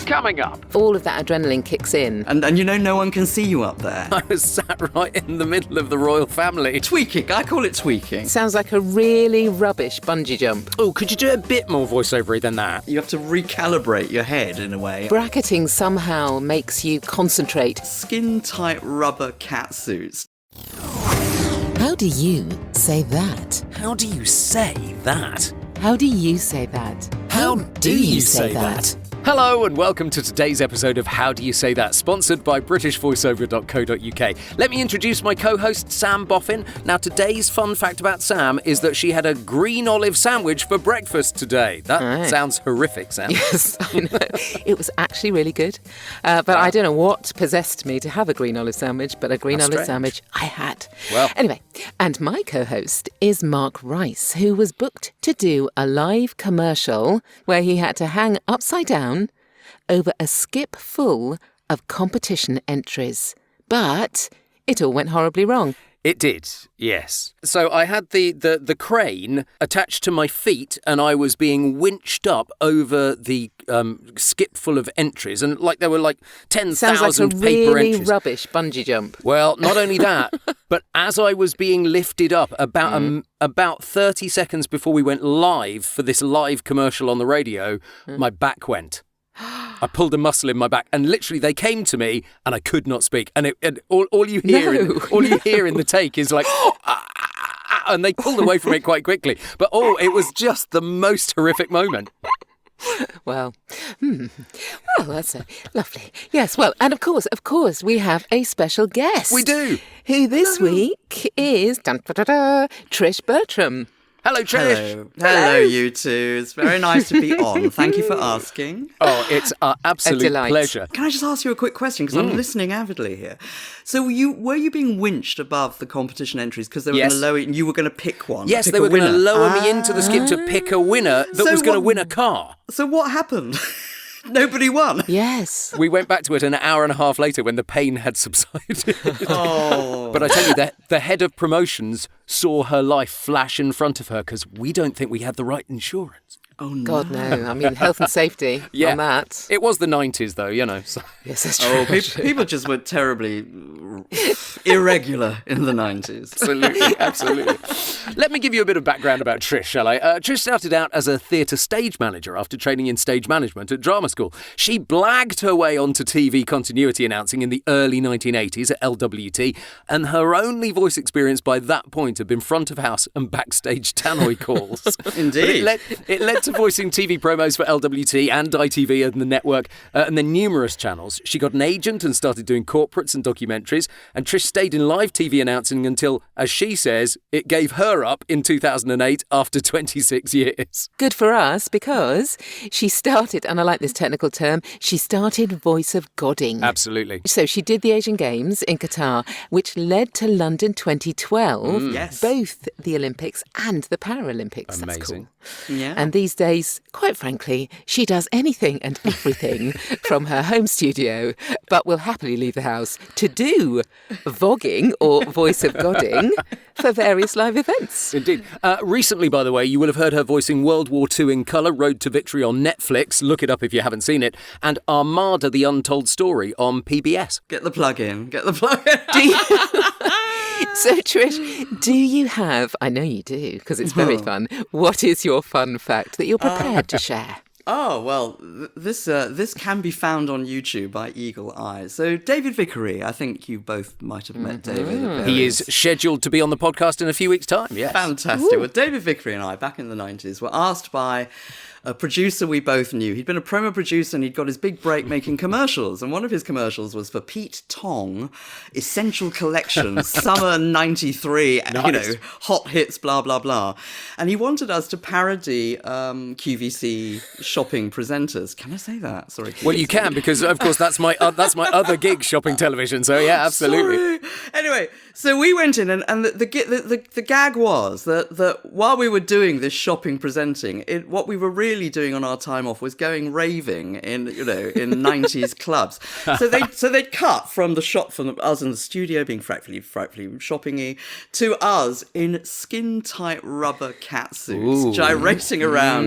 Coming up. All of that adrenaline kicks in. And you know no one can see you up there. I was sat right in the middle of the royal family. Tweaking, I call it tweaking. Sounds like a really rubbish bungee jump. Oh, could you do a bit more voiceovery than that? You have to recalibrate your head in a way. Bracketing somehow makes you concentrate. Skin-tight rubber catsuits. How do you say that? How do you say that? How do you say that? How do you say that? Hello and welcome to today's episode of How Do You Say That, sponsored by BritishVoiceover.co.uk. Let me introduce my co-host, Sam Boffin. Now, today's fun fact about Sam is that she had a green olive sandwich for breakfast today. That sounds horrific, Sam. Yes, I know. It was actually really good. But I don't know what possessed me to have a green olive sandwich, but a green olive sandwich I had. Well. Anyway, and my co-host is Mark Rice, who was booked to do a live commercial where he had to hang upside down over a skip full of competition entries. But it all went horribly wrong. It did, yes. So I had the crane attached to my feet and I was being winched up over the skip full of entries. And there were 10,000 Sounds like a paper really entries. rubbish bungee jump. Well, not only that, but as I was being lifted up about 30 seconds before we went live for this live commercial on the radio, my back went. I pulled a muscle in my back, and literally they came to me, and I could not speak. And all you hear, you hear in the take is like, and they pulled away from it quite quickly. But it was just the most horrific moment. Well, that's lovely. Yes, well, and of course, we have a special guest. We do. Who this week is Trish Bertram. Hello, Trish. Hello, you two. It's very nice to be on. Thank you for asking. Oh, it's our absolute pleasure. Can I just ask you a quick question? Because I'm listening avidly here. So were you being winched above the competition entries because they were going to lower you and you were going to pick one? Yes, they were going to lower me into the skip to pick a winner that was going to win a car. So what happened? Nobody won. Yes. We went back to it an hour and a half later when the pain had subsided. Oh. But I tell you, the head of promotions saw her life flash in front of her because we don't think we had the right insurance. Oh, no. God, no. I mean, health and safety on that. It was the 90s, though, you know. So. Yes, that's true. Oh, people just were terribly irregular in the 90s. Absolutely. Let me give you a bit of background about Trish, shall I? Trish started out as a theatre stage manager after training in stage management at drama school. She blagged her way onto TV continuity announcing in the early 1980s at LWT, and her only voice experience by that point had been front of house and backstage tannoy calls. Indeed. But it led to voicing TV promos for LWT and ITV and the network, and then numerous channels. She got an agent and started doing corporates and documentaries, and Trish stayed in live TV announcing until, as she says, it gave her up in 2008 after 26 years. Good for us, because she started, and I like this technical term, she started Voice of Godding. Absolutely. So she did the Asian Games in Qatar, which led to London 2012, Yes. both the Olympics and the Paralympics. Amazing. That's cool. Yeah. And these days, quite frankly, she does anything and everything from her home studio, but will happily leave the house to do voguing or Voice of Godding for various live events. Indeed. Recently, by the way, you will have heard her voicing World War II in colour, Road to Victory on Netflix. Look it up if you haven't seen it. And Armada, the Untold Story on PBS. Get the plug in. Get the plug in. Do you... So, Trish, do you have, I know you do, because it's very fun, what is your fun fact that you're prepared to share? Oh, well, this can be found on YouTube by Eagle Eye. So David Vickery, I think you both might have met David. He is scheduled to be on the podcast in a few weeks' time, yes. Fantastic. Well, David Vickery and I, back in the 90s, were asked by a producer we both knew. He'd been a promo producer and he'd got his big break making commercials. And one of his commercials was for Pete Tong, Essential Collection, Summer 93, Nice. you know, hot hits, blah, blah, blah. And he wanted us to parody QVC shopping presenters. Can I say that? Sorry. Well, you can, because, of course, that's my other gig, shopping television. So, yeah, absolutely. Sorry. Anyway, so we went in, and the gag was that while we were doing this shopping presenting, what we were really doing on our time off was going raving in 90s clubs. So they'd cut from the shop, from us in the studio being frightfully shoppingy, to us in skin-tight rubber catsuits, gyrating around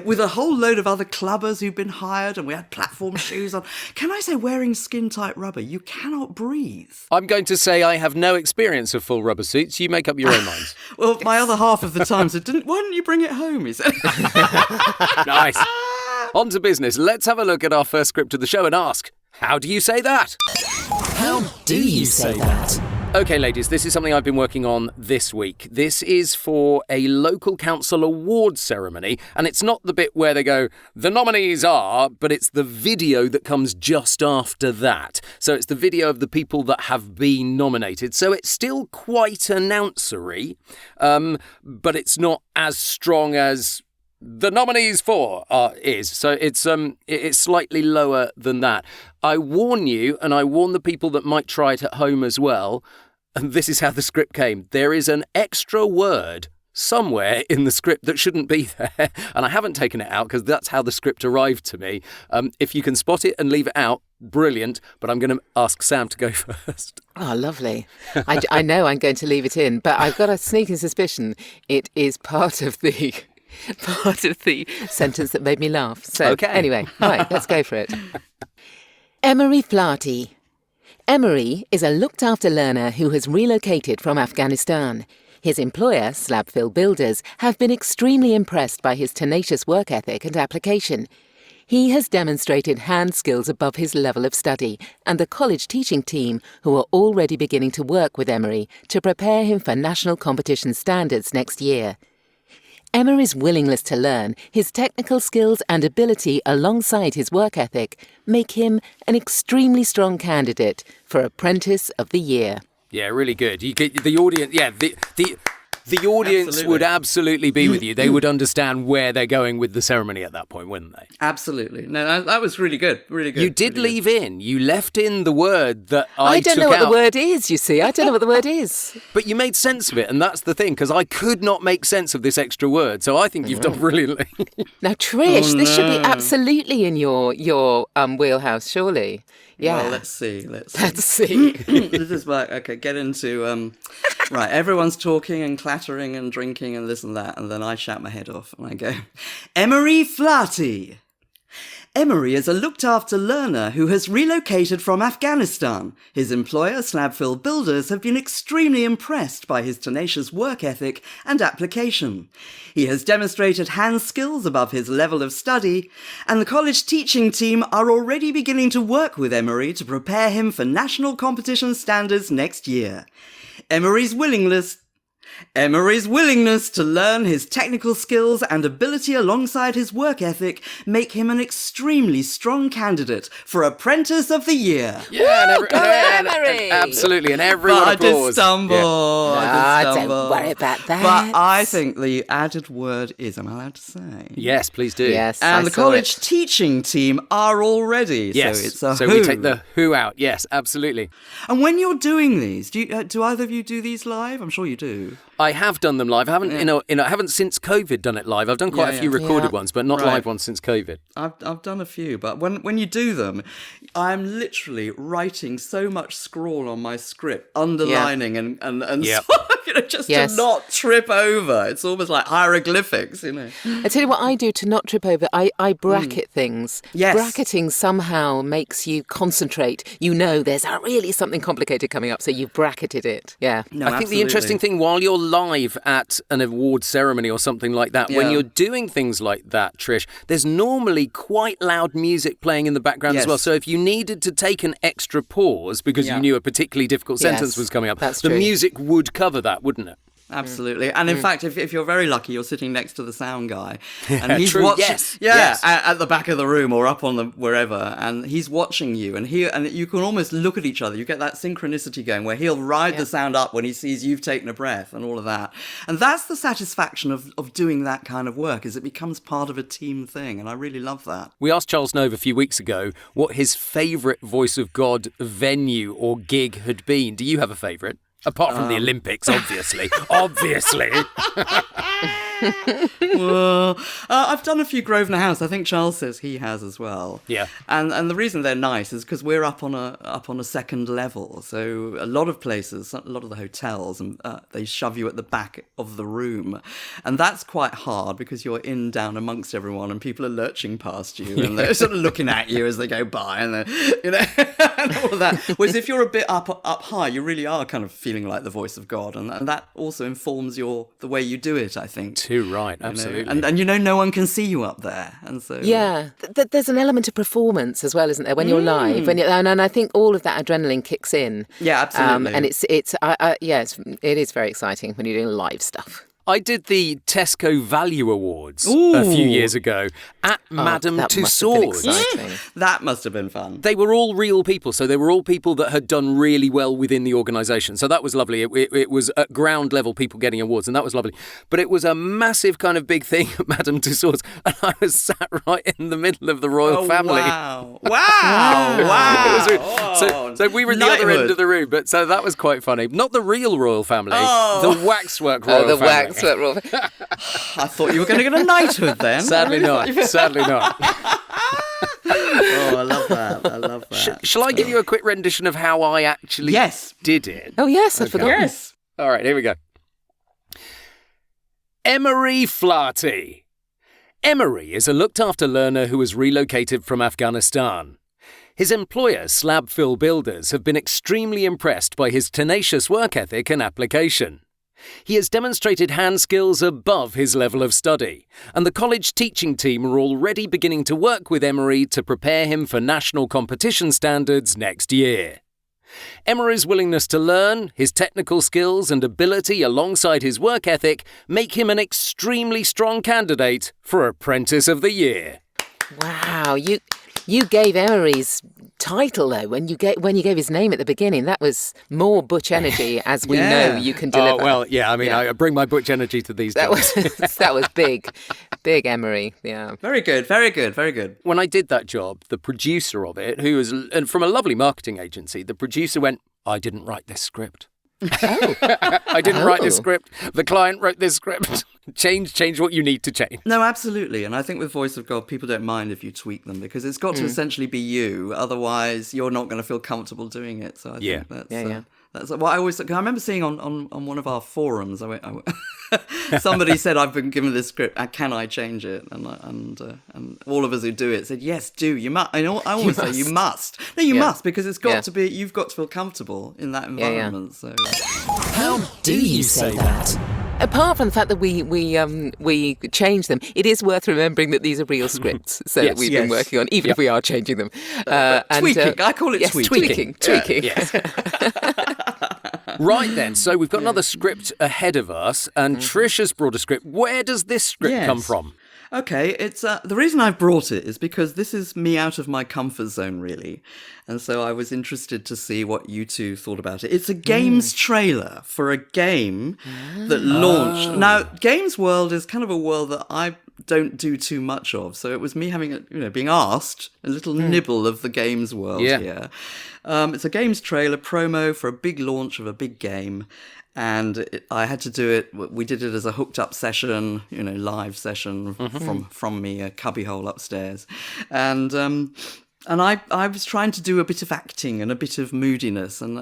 with a whole load of other clubbers who'd been hired, and we had platform shoes on. Can I say, wearing skin-tight rubber, you cannot breathe. I'm going to say I have no experience of full rubber suits. You make up your own minds. Well, my other half of the time said, why didn't you bring it home? He said. Nice. On to business. Let's have a look at our first script of the show and ask, how do you say that? How do you say that? Okay, ladies, this is something I've been working on this week. This is for a local council award ceremony, and it's not the bit where they go, the nominees are, but it's the video that comes just after that. So it's the video of the people that have been nominated. So it's still quite announcery, but it's not as strong as the nominees for is. So it's slightly lower than that. I warn you, and I warn the people that might try it at home as well, and this is how the script came. There is an extra word somewhere in the script that shouldn't be there, and I haven't taken it out because that's how the script arrived to me. If you can spot it and leave it out, brilliant, but I'm going to ask Sam to go first. Oh, lovely. I know I'm going to leave it in, but I've got a sneaking suspicion it is part of the sentence that made me laugh. So okay. Anyway, right, let's go for it. Emmery Flahti. Emmery is a looked-after learner who has relocated from Afghanistan. His employer, Slabfil Builders, have been extremely impressed by his tenacious work ethic and application. He has demonstrated hand skills above his level of study, and the college teaching team, who are already beginning to work with Emmery to prepare him for national competition standards next year. Emmery's willingness to learn, his technical skills and ability alongside his work ethic make him an extremely strong candidate for Apprentice of the Year. Yeah, really good. You get the audience. Yeah, the audience Absolutely. would absolutely be with you. They would understand where they're going with the ceremony at that point, wouldn't they? Absolutely. No, that was really good. Really good. You did really leave in. You left in the word that I don't took know what out. the word is, you see. I don't know what the word is. But you made sense of it, and that's the thing, because I could not make sense of this extra word. So I think you've done brilliantly. Now, Trish, this should be absolutely in your wheelhouse, surely. Yeah. Well, let's see. Let's see. This is like, okay, get into, right, everyone's talking and clattering and drinking and this and that, and then I shout my head off and I go, Emmery Flahti. Emmery is a looked-after learner who has relocated from Afghanistan. His employer, Slabfil Builders, have been extremely impressed by his tenacious work ethic and application. He has demonstrated hand skills above his level of study, and the college teaching team are already beginning to work with Emmery to prepare him for national competition standards next year. Emmery's willingness to learn his technical skills and ability alongside his work ethic make him an extremely strong candidate for Apprentice of the Year. Yeah, Woo, go Emmery! Absolutely, and everyone But I did applauds. stumble. I did Don't stumble. worry about that. But I think the added word is, am I allowed to say? Yes, please do. Yes, And I the saw college it. teaching team are already. Yes, So it's a so who. we take the who out. Yes, absolutely. And when you're doing these, do either of you do these live? I'm sure you do. I have done them live. I haven't, I haven't since COVID done it live. I've done quite a few recorded ones, but not Right. live ones since COVID. I've done a few, but when you do them, I'm literally writing so much scrawl on my script, underlining and Yep. sort of, just Yes. to not trip over. It's almost like hieroglyphics, I tell you what I do to not trip over. I bracket things. Yes. Bracketing somehow makes you concentrate. You know there's really something complicated coming up, so you've bracketed it. Yeah. No, I think the interesting thing, while you're live at an award ceremony or something like that, when Yeah. you're doing things like that, Trish, there's normally quite loud music playing in the background as Yes. well. So if you needed to take an extra pause because you Yeah. knew a particularly difficult sentence Yes, was coming up, that's the true. music would cover that, wouldn't it? Absolutely. And in fact, if you're very lucky, you're sitting next to the sound guy. And he's True, watching. yes, Yeah, yes. at the back of the room or up on the wherever. And he's watching you. And you can almost look at each other. You get that synchronicity going where he'll ride the sound up when he sees you've taken a breath and all of that. And that's the satisfaction of doing that kind of work, is it becomes part of a team thing. And I really love that. We asked Charles Nove a few weeks ago what his favourite Voice of God venue or gig had been. Do you have a favourite? Apart from the Olympics, obviously. Obviously. Well, I've done a few Grosvenor House. I think Charles says he has as well. Yeah. And the reason they're nice is because we're up on a second level. So a lot of places, a lot of the hotels, they shove you at the back of the room, and that's quite hard because you're down amongst everyone, and people are lurching past you, and they're sort of looking at you as they go by, and and all of that. Whereas if you're a bit up high, you really are kind of feeling like the voice of God, and that also informs the way you do it, I think. Too right, absolutely. And no one can see you up there, and so there's an element of performance as well, isn't there? When you're live, and I think all of that adrenaline kicks in. Yeah, absolutely. And it is very exciting when you're doing live stuff. I did the Tesco Value Awards a few years ago at Madame that must have been Tussauds. exciting. That must have been fun. They were all real people, so they were all people that had done really well within the organisation. So that was lovely. It was at ground level people getting awards, and that was lovely. But it was a massive kind of big thing at Madame Tussauds, and I was sat right in the middle of the royal family. Wow! Wow! It was so we were at the other end of the room, but so that was quite funny. Not the real royal family, the waxwork royal family. I thought you were going to get a knighthood then. Sadly not. Sadly not. Oh, I love that. Shall I give you a quick rendition of how I actually did it? Oh, yes, I'd forgotten. Yes. All right, here we go. Emmery Flahti. Emmery is a looked-after learner who was relocated from Afghanistan. His employer, Slabfil Builders, have been extremely impressed by his tenacious work ethic and application. He has demonstrated hand skills above his level of study, and the college teaching team are already beginning to work with Emmery to prepare him for national competition standards next year. Emery's willingness to learn, his technical skills and ability alongside his work ethic make him an extremely strong candidate for Apprentice of the Year. Wow, you gave Emery's title though when you gave his name at the beginning. That was more butch energy, as we know you can deliver. Oh well, yeah. I mean, I bring my butch energy to these jobs. That was big Emery. Yeah, very good. When I did that job, the producer of it, who was from a lovely marketing agency, the producer went, "I didn't write this script." Oh. I didn't write this script. The client wrote this script. Change what you need to change. No, absolutely. And I think with Voice of God, people don't mind if you tweak them because it's got to essentially be you. Otherwise, you're not going to feel comfortable doing it. So I think that's what I always. I remember seeing on one of our forums. Somebody said, "I've been given this script. Can I change it?" And all of us who do it said, "Yes, do. You must." I always say, "You must." No, you must because it's got to be. You've got to feel comfortable in that environment. So, how do you say that? Apart from the fact that we change them, it is worth remembering that these are real scripts that we've been working on, even if we are changing them. Tweaking. I call it tweaking. Tweaking. Right then, so we've got another script ahead of us, and Trish has brought a script. Where does this script come from? Okay, it's the reason I've brought it is because this is me out of my comfort zone, really. And so I was interested to see what you two thought about it. It's a games trailer for a game that launched. Now, Games World is kind of a world that I don't do too much of. So it was me having, being asked a little nibble of the Games World here. It's a games trailer promo for a big launch of a big game. And I had to do it. We did it as a hooked up session, live session from me, a cubbyhole upstairs. And I was trying to do a bit of acting and a bit of moodiness. And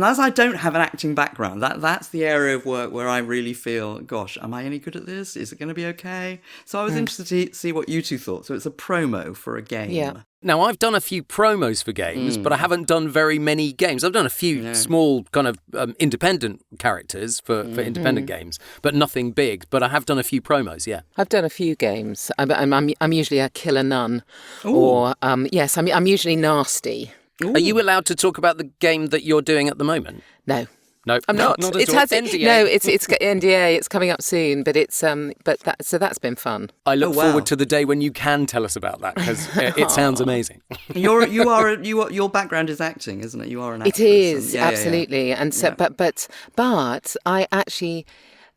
as I don't have an acting background, that's the area of work where I really feel, gosh, am I any good at this? Is it going to be okay? So I was interested to see what you two thought. So it's a promo for a game. Yeah. Now, I've done a few promos for games, but I haven't done very many games. I've done a few small kind of independent characters for independent games, but nothing big. But I have done a few promos, yeah. I've done a few games. I'm usually a killer nun. Ooh. Or, I'm usually nasty. Ooh. Are you allowed to talk about the game that you're doing at the moment? No. No, I'm not. Not at It all. has NDA. No, it's NDA. It's coming up soon, but so that's been fun. I look Oh, wow. forward to the day when you can tell us about that because it sounds amazing. Your background is acting, isn't it? You are an actress. It is and- yeah, absolutely, and so but I actually,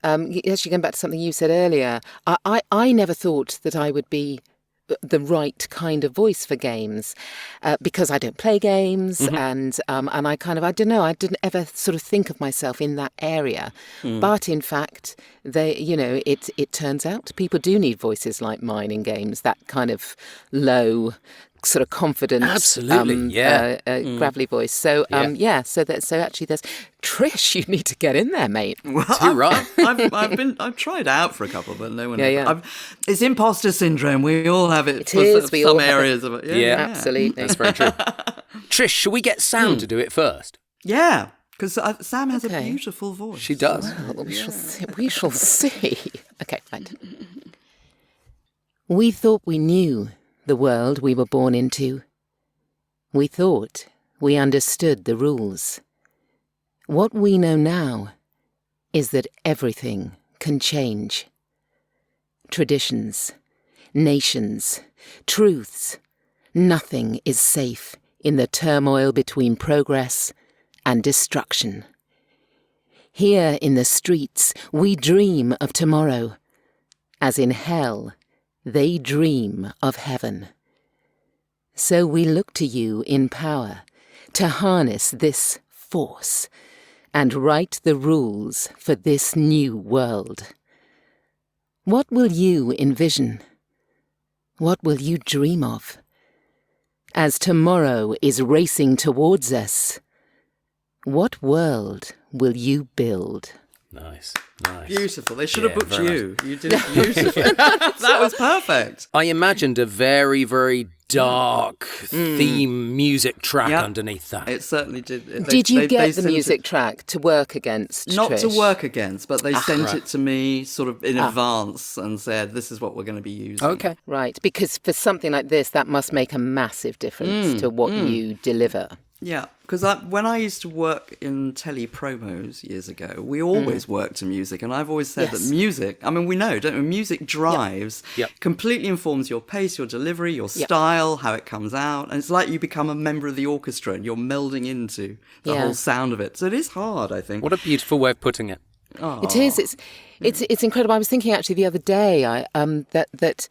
going back to something you said earlier, I never thought that I would be the right kind of voice for games because I don't play games and I don't know, I didn't ever sort of think of myself in that area, but in fact it turns out people do need voices like mine in games, that kind of low sort of confident, Absolutely, gravelly voice. So so actually there's Trish, you need to get in there, mate. Well, Too right. I've tried out for a couple, but no one. Yeah. It's imposter syndrome. We all have it. It for is, we all some have it. areas of it. Yeah. Absolutely. That's very true. Trish, shall we get Sam to do it first? Yeah, because Sam has a Okay. beautiful voice. She does. Well, we shall see. We shall see. Okay, right. We thought we knew the world we were born into. We thought we understood the rules. What we know now is that everything can change. Traditions, nations, truths, nothing is safe in the turmoil between progress and destruction. Here in the streets, we dream of tomorrow. As in hell, they dream of heaven. So we look to you in power to harness this force and write the rules for this new world. What will you envision? What will you dream of? As tomorrow is racing towards us, what world will you build? Nice. Beautiful. They should have Yeah, booked very you. You did it beautifully. That was perfect. I imagined a very, very dark theme music track Yep. underneath that. It certainly did. Did you get the sent music it- track to work against, Not to Trish? work against, but they sent right. it to me sort of in advance and said, "This is what we're going to be using." Okay. Right, because for something like this, that must make a massive difference to what you deliver. Yeah, because when I used to work in telly promos years ago, we always worked to music, and I've always said Yes. that music, I mean, we know, don't we? Music drives, Yep. completely informs your pace, your delivery, your style, how it comes out, and it's like you become a member of the orchestra and you're melding into the Yeah. whole sound of it. So it is hard, I think. What a beautiful way of putting it. It is. It's incredible. I was thinking actually the other day that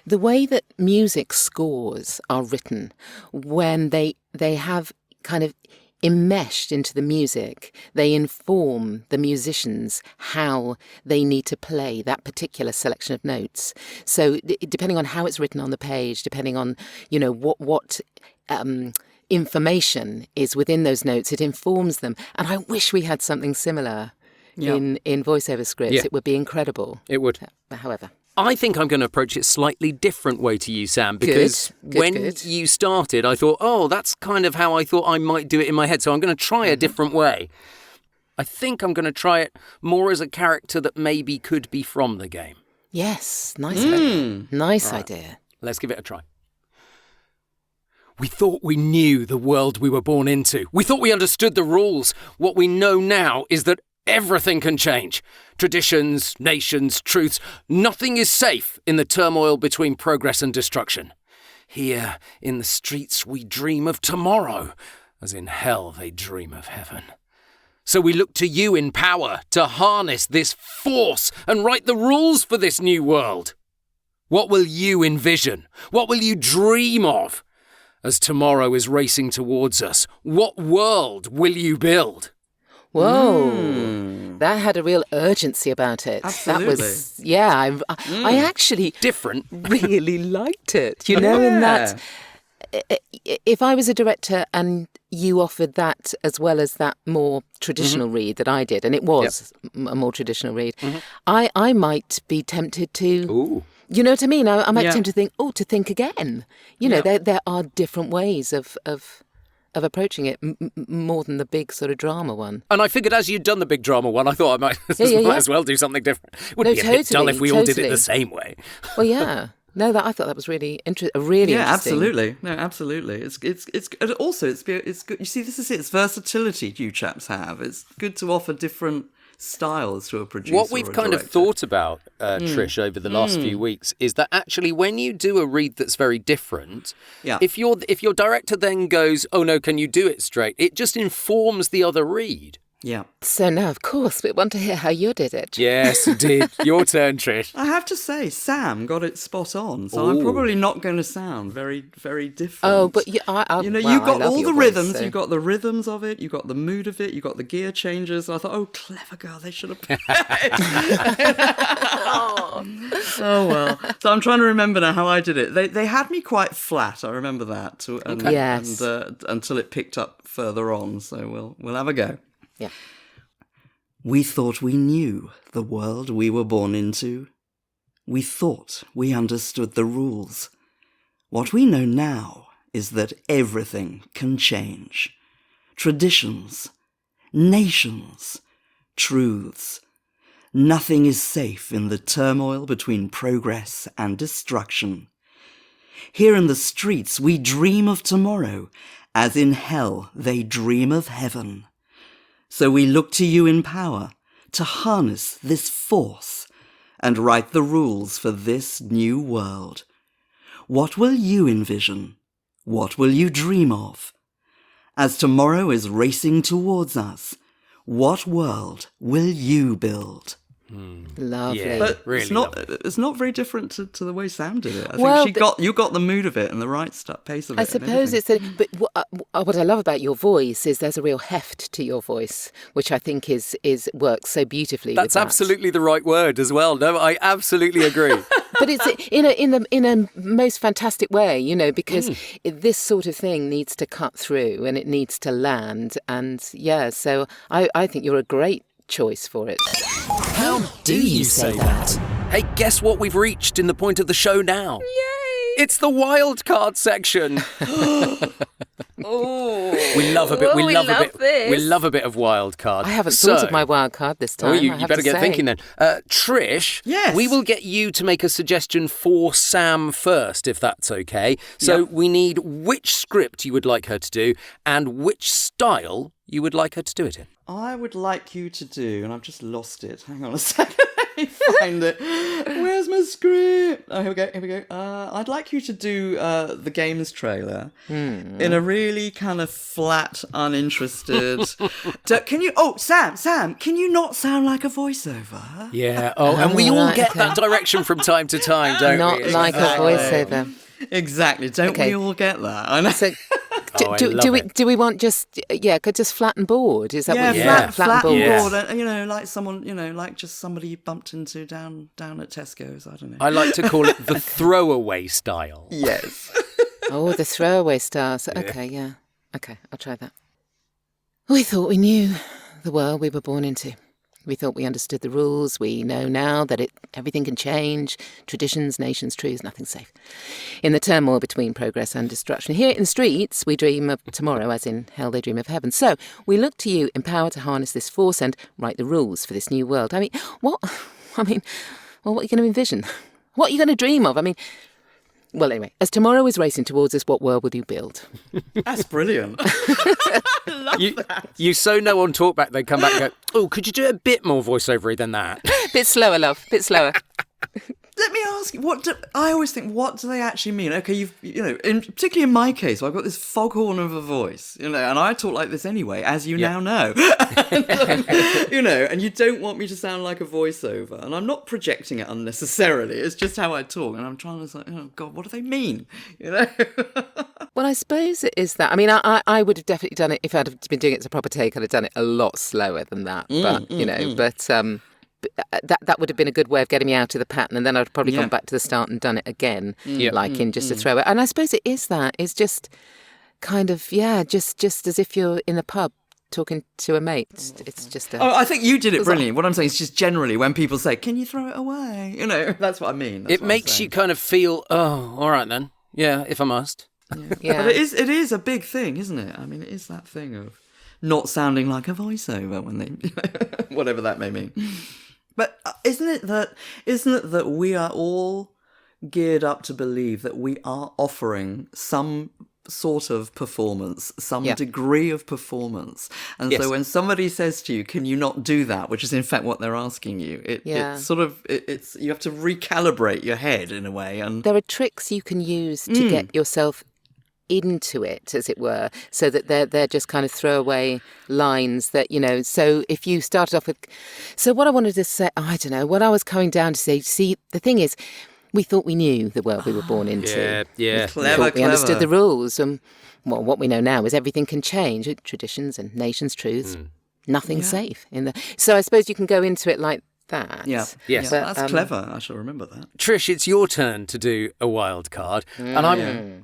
the way that music scores are written, when they have kind of enmeshed into the music, they inform the musicians how they need to play that particular selection of notes. So depending on how it's written on the page, depending on what information is within those notes, it informs them. And I wish we had something similar in voiceover scripts. Yeah. It would be incredible. It would. However. I think I'm going to approach it slightly different way to you, Sam, because Good, when good. you started, I thought, oh, that's kind of how I thought I might do it in my head. So I'm going to try a different way. I think I'm going to try it more as a character that maybe could be from the game. Yes, nice idea. Nice idea. Let's give it a try. We thought we knew the world we were born into. We thought we understood the rules. What we know now is that everything can change. Traditions, nations, truths. Nothing is safe in the turmoil between progress and destruction. Here in the streets we dream of tomorrow, as in hell they dream of heaven. So we look to you in power to harness this force and write the rules for this new world. What will you envision? What will you dream of? As tomorrow is racing towards us, what world will you build? Whoa, that had a real urgency about it. Absolutely. That was, I actually Different. really liked it. In that, if I was a director and you offered that as well as that more traditional read that I did, and it was a more traditional read, I might be tempted to. Ooh. You know what I mean? I might be Yeah. tempted to think, to think again. There are different ways of approaching it, more than the big sort of drama one. And I figured as you'd done the big drama one, I thought I might, Yeah. as well do something different. It would be a bit dull if we all did it the same way. Well, yeah. No, I thought that was really interesting. Yeah, absolutely. No, absolutely. It's and also it's good. You see, this is it. It's versatility you chaps have. It's good to offer different styles to a producer. What we've kind of thought about, Trish, over the last few weeks is that actually when you do a read that's very different, if your director then goes, "Oh no, can you do it straight?" It just informs the other read. Yeah. So now, of course, we want to hear how you did it. Yes, indeed. Your turn, Trish. I have to say, Sam got it spot on, so I'm probably not going to sound very, very different. Oh, but you got all the rhythms. So. You got the rhythms of it. You got the mood of it. You got the gear changes. I thought, oh, clever girl, they should have played it. Oh well. So I'm trying to remember now how I did it. They had me quite flat. I remember that. Yes. Until it picked up further on. So we'll have a go. Yeah. We thought we knew the world we were born into. We thought we understood the rules. What we know now is that everything can change. Traditions, nations, truths. Nothing is safe in the turmoil between progress and destruction. Here in the streets we dream of tomorrow, as in hell they dream of heaven. So we look to you in power to harness this force and write the rules for this new world. What will you envision? What will you dream of? As tomorrow is racing towards us, what world will you build? Lovely. Yeah, But really it's not very different to the way Sam did it. I think you got the mood of it and the right pace of it. I suppose but what I love about your voice is there's a real heft to your voice, which I think is works so beautifully. That's with that. absolutely the right word as well. No, I absolutely agree. But it's in a most fantastic way, because this sort of thing needs to cut through and it needs to land. And so I think you're a great choice for it. How do you say that? Hey, guess what we've reached in the point of the show now? Yay! It's the wildcard section. Oh, we love a bit. we love this. We love a bit of wildcard. I haven't thought of my wildcard this time. You better get thinking then. Trish, yes. We will get you to make a suggestion for Sam first, if that's okay. So we need which script you would like her to do and which style you would like her to do it in. I would like you to do, and I've just lost it. Hang on a second. Let me find it. Where's my script? Oh, here we go. I'd like you to do the games trailer in a really kind of flat, uninterested... Can you... Oh, Sam, can you not sound like a voiceover? Yeah. Oh, and we all get that direction from time to time, don't Not we? like a voiceover. Exactly. Don't we all get that? I know. So, do we want just flat and board? Is that what you want? Flat and Yes. board, and like someone, like just somebody you bumped into down at Tesco's. I don't know. I like to call it the throwaway style. Yes. Oh, the throwaway stars. Okay, yeah. Okay, I'll try that. We thought we knew the world we were born into. We thought we understood the rules. We know now that everything can change. Traditions, nations, truths, nothing's safe. In the turmoil between progress and destruction. Here in the streets, we dream of tomorrow, as in hell they dream of heaven. So we look to you in power to harness this force and write the rules for this new world. What are you going to envision? What are you going to dream of? Well, anyway, as tomorrow is racing towards us, what world will you build? That's brilliant. I love that. You so know on Talkback, they come back and go, oh, could you do a bit more voiceovery than that? Bit slower, love. Bit slower. Let me ask you, I always think, what do they actually mean? Okay, particularly in my case, I've got this foghorn of a voice, and I talk like this anyway, as you now know. And you don't want me to sound like a voiceover, and I'm not projecting it unnecessarily. It's just how I talk, and I'm trying to say, oh God, what do they mean? Well, I suppose it is that. I would have definitely done it if I'd been doing it as a proper take. I'd have done it a lot slower than that. That would have been a good way of getting me out of the pattern, and then I'd probably gone back to the start and done it again, in just a throw it. And I suppose it is that. It's just kind of, just as if you're in a pub talking to a mate. It's just I think you did it brilliantly. What I'm saying is just generally when people say, can you throw it away? That's what I mean. It makes you kind of feel, oh, all right then. Yeah, if I must. Yeah. But it is a big thing, isn't it? It is that thing of not sounding like a voiceover when they, whatever that may mean. But isn't it that we are all geared up to believe that we are offering some sort of performance, some degree of performance. And so when somebody says to you, can you not do that, which is in fact what they're asking you, it's sort of, it's you have to recalibrate your head in a way. And there are tricks you can use to get yourself into it, as it were, so that they're just kind of throwaway lines that, you know. So if you started off with, so what I wanted to say, I don't know, what I was coming down to say, see, the thing is, we thought we knew the world we were born into. Yeah. Clever. We understood the rules. And well, what we know now is everything can change. Traditions and nations' truths. Nothing's safe in the. So I suppose you can go into it like that. Yeah. Yes. But, that's clever. I shall remember that. Trish, it's your turn to do a wild card. And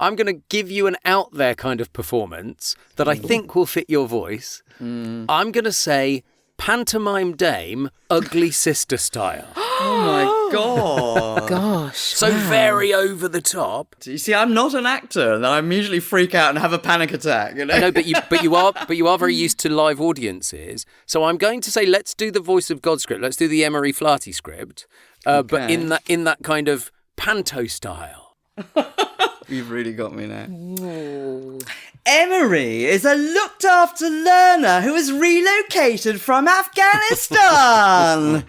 I'm going to give you an out there kind of performance that I think will fit your voice. I'm going to say pantomime dame, ugly sister style. Oh my God. Gosh. So very over the top. You see, I'm not an actor, and I immediately freak out and have a panic attack. You know? No, but you are very used to live audiences. So I'm going to say, let's do the Voice of God script. Let's do the Emmery Flahti script, but in that kind of panto style. You've really got me now. Ooh. Emmery is a looked-after learner who has relocated from Afghanistan.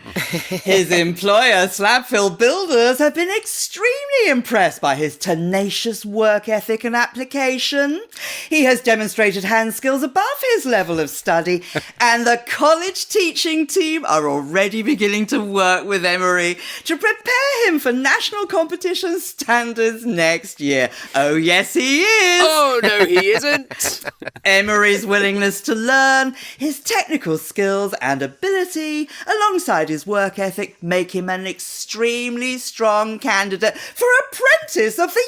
His employer, Slabfil Builders, have been extremely impressed by his tenacious work ethic and application. He has demonstrated hand skills above his level of study, and the college teaching team are already beginning to work with Emmery to prepare him for national competition standards next year. Oh, yes, he is. Oh, no, he isn't. Emmery's willingness to learn, his technical skills and ability, alongside his work ethic, make him an extremely strong candidate for Apprentice of the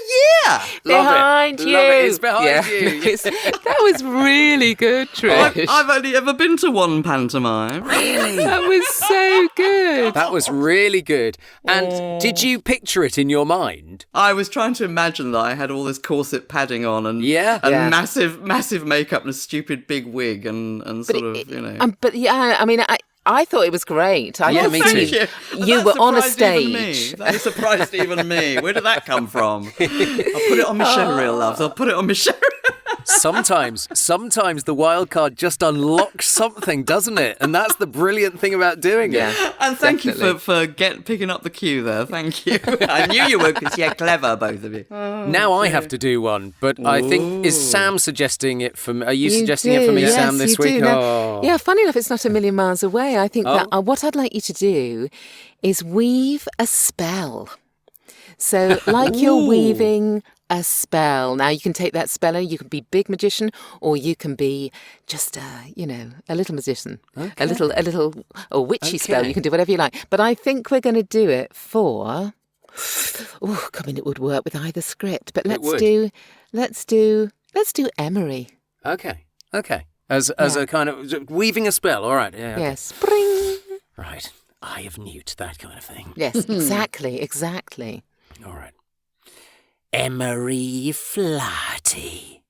Year. Behind you. Love it. It's behind you. That was really good, Trish. I've only ever been to one pantomime. Really? That was so good. That was really good. And did you picture it in your mind? I was trying to imagine that I had all this corset padding on and massive makeup and a stupid big wig and sort of, you know. But yeah, I mean, I thought it was great. Me too. You were on a stage. That surprised even me. Where did that come from? I'll put it on my Cheryl, loves. I'll put it on my Cheryl. Sometimes the wild card just unlocks something, doesn't it? And that's the brilliant thing about doing it. And thank you for picking up the cue there. Thank you. I knew you would because you're clever, both of you. Now I have to do one, but I think, is Sam suggesting it for me? Are you suggesting it for me, yes, Sam, this week? Yeah, funny enough, it's not a million miles away. I think that what I'd like you to do is weave a spell. So like you're weaving a spell. Now you can take that spell, you can be big magician, or you can be just a little magician, a little witchy spell. You can do whatever you like. But I think we're going to do it for. Oh, I mean, it would work with either script. But let's do Emmery. Okay. As a kind of weaving a spell. All right. Yeah. Yes. Spring. Right. Eye of Newt, that kind of thing. Yes. Exactly. All right. Emmery Flahti.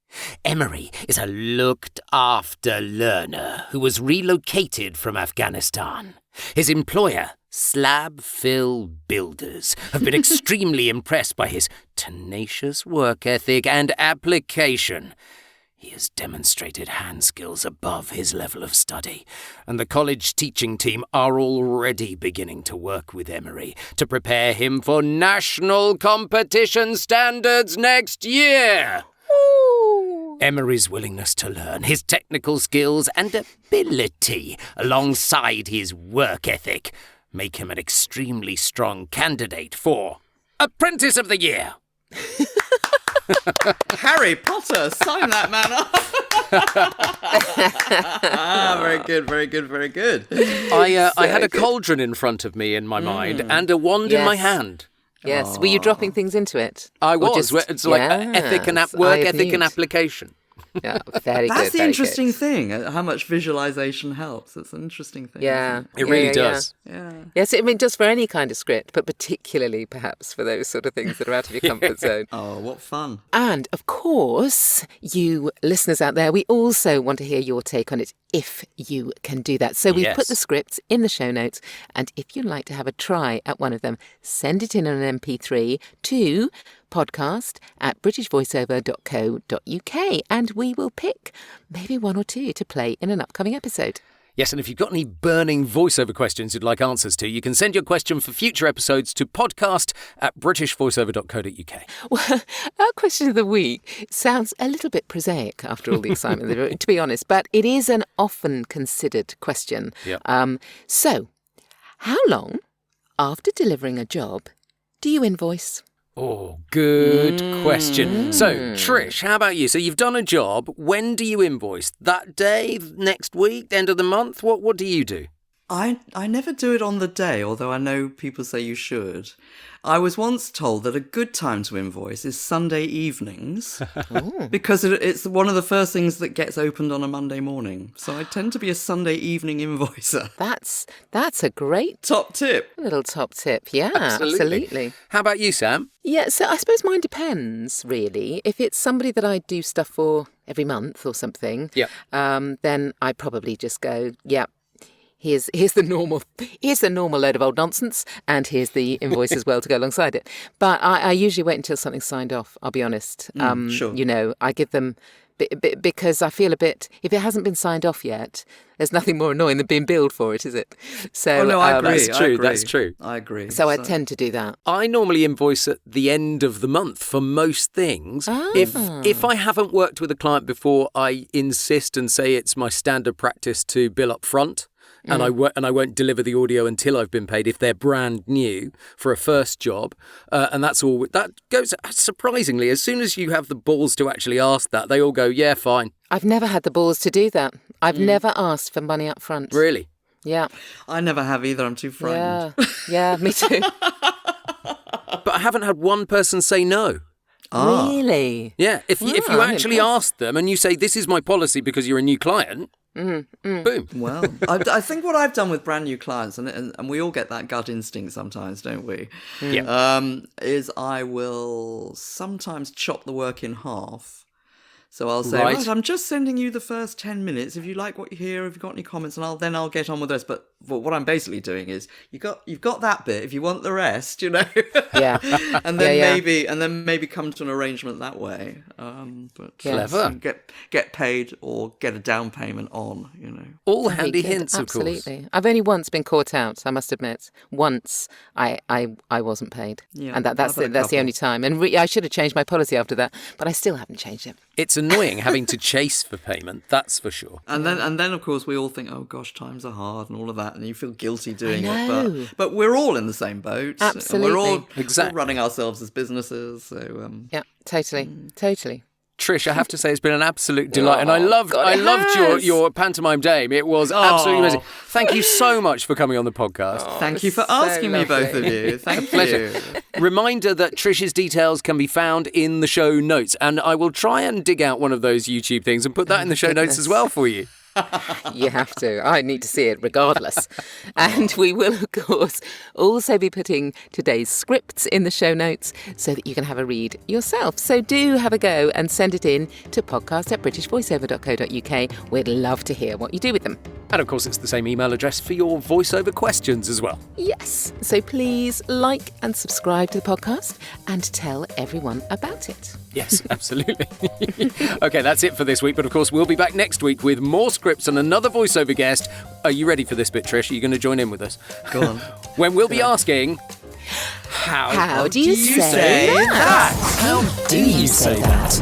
Emmery is a looked-after learner who was relocated from Afghanistan. His employer, Slabfil Builders, have been extremely impressed by his tenacious work ethic and application. He has demonstrated hand skills above his level of study, and the college teaching team are already beginning to work with Emmery to prepare him for national competition standards next year. Ooh. Emmery's willingness to learn, his technical skills and ability, alongside his work ethic, make him an extremely strong candidate for Apprentice of the Year. Harry Potter, sign that man up. Very good. I had a cauldron in front of me in my mind and a wand in my hand. Yes. Were you dropping things into it? I was. It's like ethic and work ethic and application. Yeah, very good. That's the very interesting good. thing, how much visualization helps. It's an interesting thing. Yeah. Isn't It really does. Yeah. Yes, I mean, just for any kind of script, but particularly perhaps for those sort of things that are out of your comfort zone. Oh, what fun. And of course, you listeners out there, we also want to hear your take on it if you can do that. So we've put the scripts in the show notes. And if you'd like to have a try at one of them, send it in on an MP3 to podcast@britishvoiceover.co.uk and we will pick maybe one or two to play in an upcoming episode. Yes, and if you've got any burning voiceover questions you'd like answers to, you can send your question for future episodes to podcast@britishvoiceover.co.uk. Well, our question of the week sounds a little bit prosaic after all the excitement, to be honest, but it is an often considered question. Yep. So, how long after delivering a job do you invoice? Oh, good question. So, Trish, how about you? So you've done a job. When do you invoice? That day, next week, end of the month? What do you do? I never do it on the day, although I know people say you should. I was once told that a good time to invoice is Sunday evenings because it's one of the first things that gets opened on a Monday morning. So I tend to be a Sunday evening invoicer. That's a great Top tip. little top tip. Yeah, absolutely. How about you, Sam? Yeah, so I suppose mine depends, really. If it's somebody that I do stuff for every month or something, then I probably just go, Here's the normal load of old nonsense, and here's the invoice as well to go alongside it. But I usually wait until something's signed off. I'll be honest. Sure. You know, I give them because I feel a bit. If it hasn't been signed off yet, there's nothing more annoying than being billed for it, is it? So no, I agree. That's true. That's true. I agree. So I tend to do that. I normally invoice at the end of the month for most things. If I haven't worked with a client before, I insist and say it's my standard practice to bill up front. And I won't deliver the audio until I've been paid if they're brand new for a first job. And that's all. That goes surprisingly. As soon as you have the balls to actually ask that, they all go, yeah, fine. I've never had the balls to do that. I've never asked for money up front. Really? Yeah. I never have either. I'm too frightened. Yeah, me too. But I haven't had one person say no. Really? Yeah. If you I'm actually ask them and you say, this is my policy because you're a new client, boom. Well, I think what I've done with brand new clients, and we all get that gut instinct sometimes, don't we? Yeah. Is I will sometimes chop the work in half. So I'll say, Right. right, I'm just sending you the first 10 minutes. If you like what you hear, if you've got any comments, and I'll get on with the rest. But what I'm basically doing is you've got that bit. If you want the rest, you know. Yeah. and then maybe come to an arrangement that way. But Clever. Get paid or get a down payment on, you know. All Very handy good, hints, of course. Absolutely. I've only once been caught out, I must admit. Once I wasn't paid. Yeah, and that's I've had a the couple. only time. And I should have changed my policy after that, but I still haven't changed it. It's annoying having to chase for payment, that's for sure. And then of course we all think, oh gosh, times are hard and all of that, and you feel guilty doing know. it. But we're all in the same boat. Absolutely. And we're all Exactly. running ourselves as businesses. So Yeah, totally. Trish, I have to say it's been an absolute delight, and I loved has. your pantomime dame. It was absolutely amazing. Thank you so much for coming on the podcast. thank you for so asking me, lovely. both of you. Thank Pleasure. you. Reminder that Trish's details can be found in the show notes, and I will try and dig out one of those YouTube things and put that in the show notes as well for you. You have to. I need to see it regardless. And we will, of course, also be putting today's scripts in the show notes so that you can have a read yourself. So do have a go and send it in to podcast@britishvoiceover.co.uk. We'd love to hear what you do with them. And of course, it's the same email address for your voiceover questions as well. Yes. So please like and subscribe to the podcast and tell everyone about it. Yes, absolutely. Okay, that's it for this week. But of course, we'll be back next week with more scripts and another voiceover guest. Are you ready for this bit, Trish? Are you going to join in with us? Go on. When we'll be asking, how How do you say that? How do you say that?